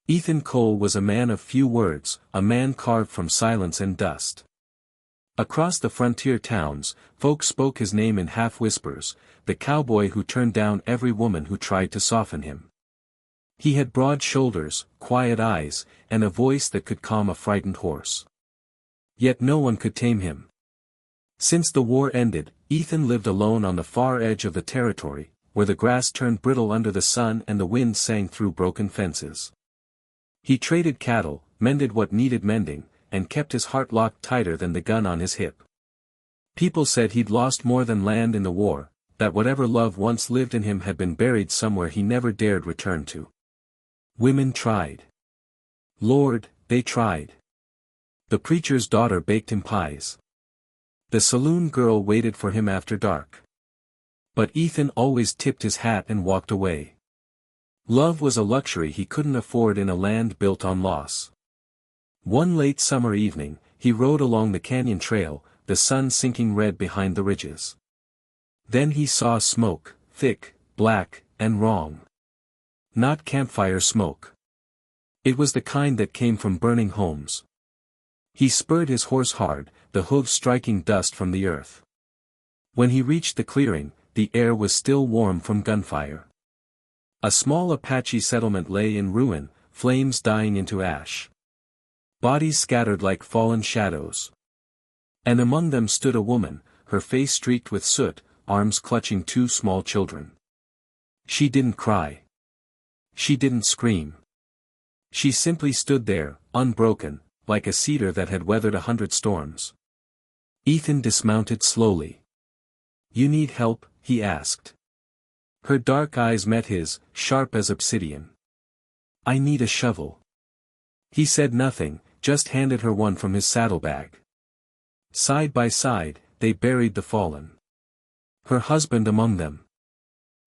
Ethan Cole was a man of few words, a man carved from silence and dust. Across the frontier towns, folks spoke his name in half-whispers, the cowboy who turned down every woman who tried to soften him. He had broad shoulders, quiet eyes, and a voice that could calm a frightened horse. Yet no one could tame him. Since the war ended, Ethan lived alone on the far edge of the territory, where the grass turned brittle under the sun and the wind sang through broken fences. He traded cattle, mended what needed mending, and kept his heart locked tighter than the gun on his hip. People said he'd lost more than land in the war, that whatever love once lived in him had been buried somewhere he never dared return to. Women tried. Lord, they tried. The preacher's daughter baked him pies. The saloon girl waited for him after dark. But Ethan always tipped his hat and walked away. Love was a luxury he couldn't afford in a land built on loss. One late summer evening, he rode along the canyon trail, the sun sinking red behind the ridges. Then he saw smoke, thick, black, and wrong. Not campfire smoke. It was the kind that came from burning homes. He spurred his horse hard, the hooves striking dust from the earth. When he reached the clearing, the air was still warm from gunfire. A small Apache settlement lay in ruin, flames dying into ash. Bodies scattered like fallen shadows. And among them stood a woman, her face streaked with soot, arms clutching two small children. She didn't cry. She didn't scream. She simply stood there, unbroken, like a cedar that had weathered 100 storms. Ethan dismounted slowly. "You need help?" he asked. Her dark eyes met his, sharp as obsidian. "I need a shovel." He said nothing, just handed her one from his saddlebag. Side by side, they buried the fallen. Her husband among them.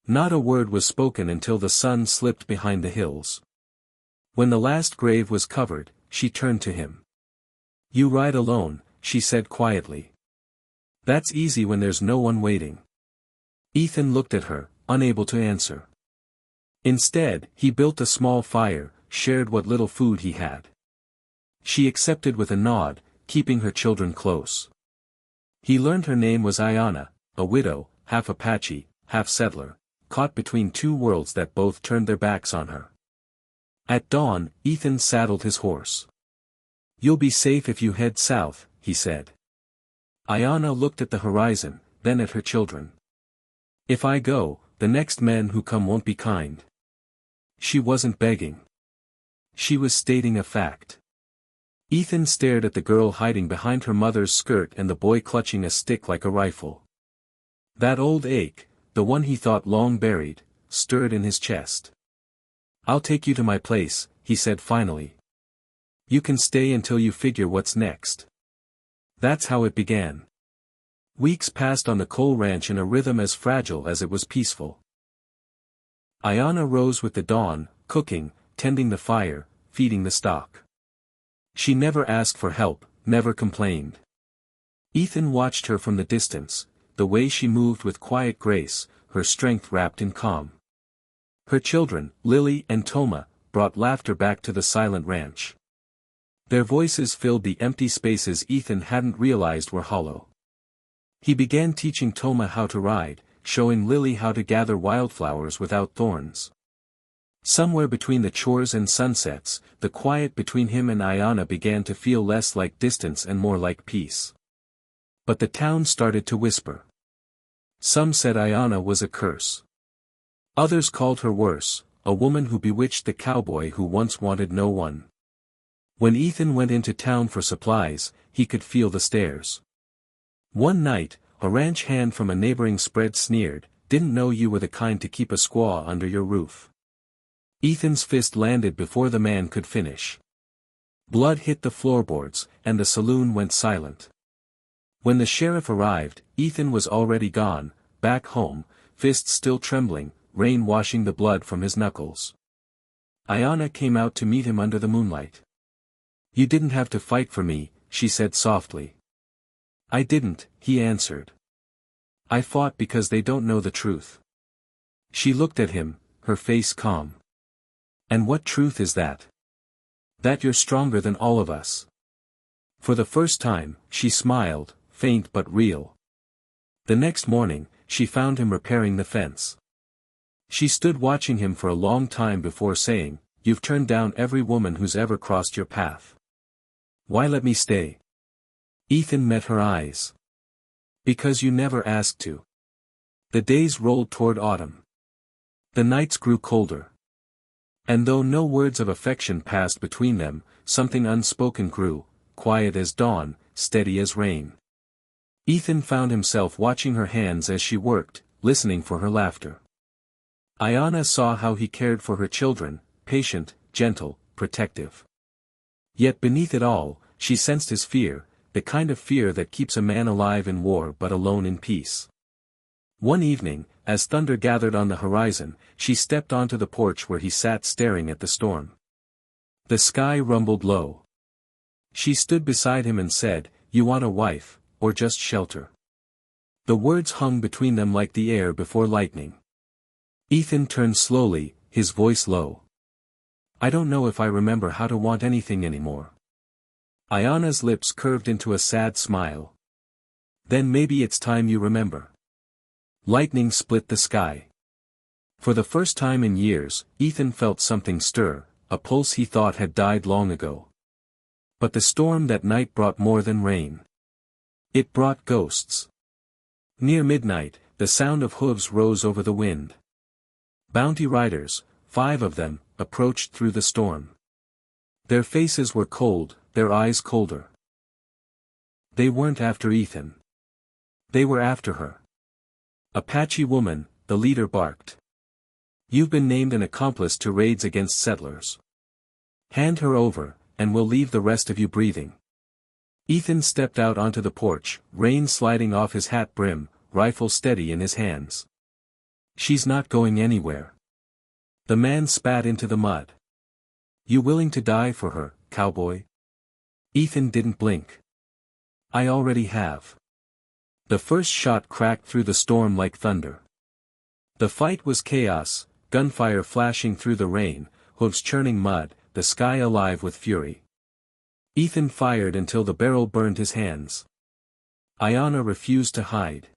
Not a word was spoken until the sun slipped behind the hills. When the last grave was covered, she turned to him. "You ride alone," she said quietly. "That's easy when there's no one waiting." Ethan looked at her, unable to answer. Instead, he built a small fire, shared what little food he had. She accepted with a nod, keeping her children close. He learned her name was Ayanna, a widow, half Apache, half settler, caught between two worlds that both turned their backs on her. At dawn, Ethan saddled his horse. "You'll be safe if you head south," he said. Ayanna looked at the horizon, then at her children. "If I go, the next men who come won't be kind." She wasn't begging. She was stating a fact. Ethan stared at the girl hiding behind her mother's skirt and the boy clutching a stick like a rifle. That old ache, the one he thought long buried, stirred in his chest. "I'll take you to my place," he said finally. "You can stay until you figure what's next." That's how it began. Weeks passed on the Cole ranch in a rhythm as fragile as it was peaceful. Ayanna rose with the dawn, cooking, tending the fire, feeding the stock. She never asked for help, never complained. Ethan watched her from the distance, the way she moved with quiet grace, her strength wrapped in calm. Her children, Lily and Toma, brought laughter back to the silent ranch. Their voices filled the empty spaces Ethan hadn't realized were hollow. He began teaching Toma how to ride, showing Lily how to gather wildflowers without thorns. Somewhere between the chores and sunsets, the quiet between him and Ayanna began to feel less like distance and more like peace. But the town started to whisper. Some said Ayanna was a curse. Others called her worse, a woman who bewitched the cowboy who once wanted no one. When Ethan went into town for supplies, he could feel the stares. One night, a ranch hand from a neighboring spread sneered, "Didn't know you were the kind to keep a squaw under your roof." Ethan's fist landed before the man could finish. Blood hit the floorboards, and the saloon went silent. When the sheriff arrived, Ethan was already gone, back home, fists still trembling, rain washing the blood from his knuckles. Ayanna came out to meet him under the moonlight. "You didn't have to fight for me," she said softly. "I didn't," he answered. "I fought because they don't know the truth." She looked at him, her face calm. "And what truth is that?" That you're stronger than all of us. For the first time, she smiled, faint but real. The next morning, she found him repairing the fence. She stood watching him for a long time before saying, "You've turned down every woman who's ever crossed your path. Why let me stay?" Ethan met her eyes. "Because you never asked to." The days rolled toward autumn. The nights grew colder. And though no words of affection passed between them, something unspoken grew, quiet as dawn, steady as rain. Ethan found himself watching her hands as she worked, listening for her laughter. Ayanna saw how he cared for her children, patient, gentle, protective. Yet beneath it all, she sensed his fear, the kind of fear that keeps a man alive in war but alone in peace. One evening, as thunder gathered on the horizon, she stepped onto the porch where he sat staring at the storm. The sky rumbled low. She stood beside him and said, "You want a wife, or just shelter?" The words hung between them like the air before lightning. Ethan turned slowly, his voice low. "I don't know if I remember how to want anything anymore." Ayanna's lips curved into a sad smile. "Then maybe it's time you remember." Lightning split the sky. For the first time in years, Ethan felt something stir, a pulse he thought had died long ago. But the storm that night brought more than rain. It brought ghosts. Near midnight, the sound of hooves rose over the wind. Bounty riders, 5 of them, approached through the storm. Their faces were cold, their eyes colder. They weren't after Ethan. They were after her. "Apache woman," the leader barked. "You've been named an accomplice to raids against settlers. Hand her over, and we'll leave the rest of you breathing." Ethan stepped out onto the porch, rain sliding off his hat brim, rifle steady in his hands. "She's not going anywhere." The man spat into the mud. "You willing to die for her, cowboy?" Ethan didn't blink. "I already have." The first shot cracked through the storm like thunder. The fight was chaos, gunfire flashing through the rain, hooves churning mud, the sky alive with fury. Ethan fired until the barrel burned his hands. Ayanna refused to hide.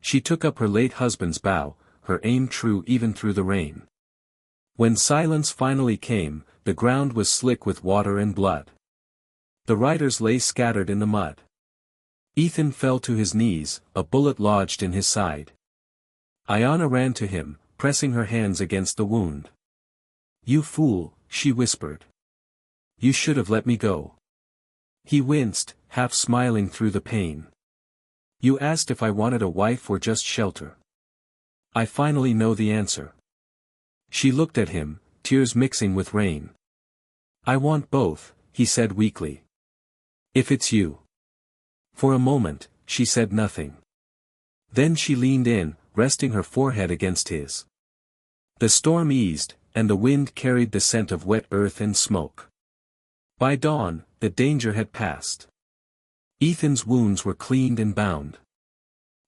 She took up her late husband's bow, her aim true even through the rain. When silence finally came, the ground was slick with water and blood. The riders lay scattered in the mud. Ethan fell to his knees, a bullet lodged in his side. Ayanna ran to him, pressing her hands against the wound. "You fool," she whispered. "You should have let me go." He winced, half smiling through the pain. "You asked if I wanted a wife or just shelter. I finally know the answer." She looked at him, tears mixing with rain. "I want both," he said weakly. "If it's you." For a moment, she said nothing. Then she leaned in, resting her forehead against his. The storm eased, and the wind carried the scent of wet earth and smoke. By dawn, the danger had passed. Ethan's wounds were cleaned and bound.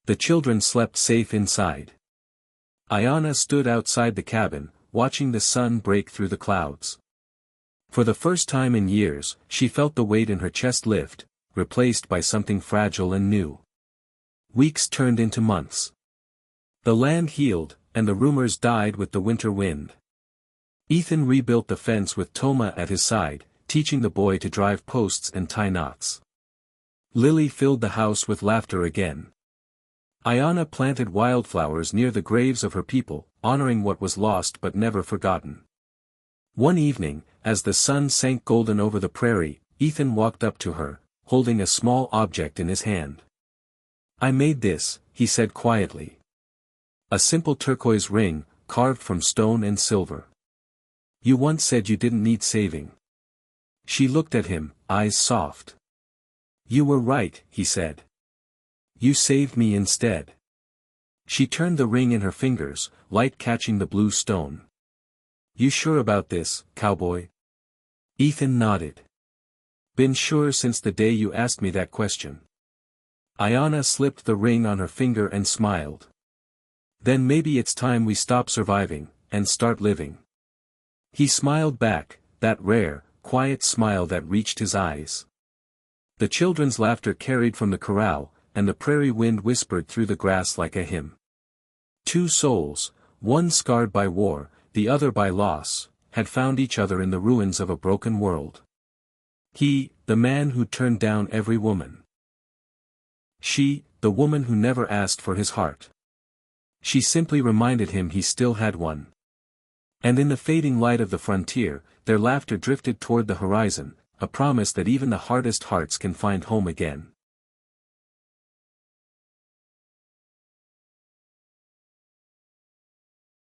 The children slept safe inside. Ayanna stood outside the cabin, watching the sun break through the clouds. For the first time in years, she felt the weight in her chest lift, replaced by something fragile and new. Weeks turned into months. The land healed, and the rumors died with the winter wind. Ethan rebuilt the fence with Toma at his side, teaching the boy to drive posts and tie knots. Lily filled the house with laughter again. Ayanna planted wildflowers near the graves of her people, honoring what was lost but never forgotten. One evening, as the sun sank golden over the prairie, Ethan walked up to her, holding a small object in his hand. "I made this," he said quietly. "A simple turquoise ring, carved from stone and silver. You once said you didn't need saving." She looked at him, eyes soft. "You were right," he said. "You saved me instead." She turned the ring in her fingers, light catching the blue stone. "You sure about this, cowboy?" Ethan nodded. "Been sure since the day you asked me that question." Ayanna slipped the ring on her finger and smiled. "Then maybe it's time we stop surviving, and start living." He smiled back, that rare, quiet smile that reached his eyes. The children's laughter carried from the corral, and the prairie wind whispered through the grass like a hymn. Two souls, one scarred by war, the other by loss, had found each other in the ruins of a broken world. He, the man who turned down every woman. She, the woman who never asked for his heart. She simply reminded him he still had one. And in the fading light of the frontier, their laughter drifted toward the horizon, a promise that even the hardest hearts can find home again.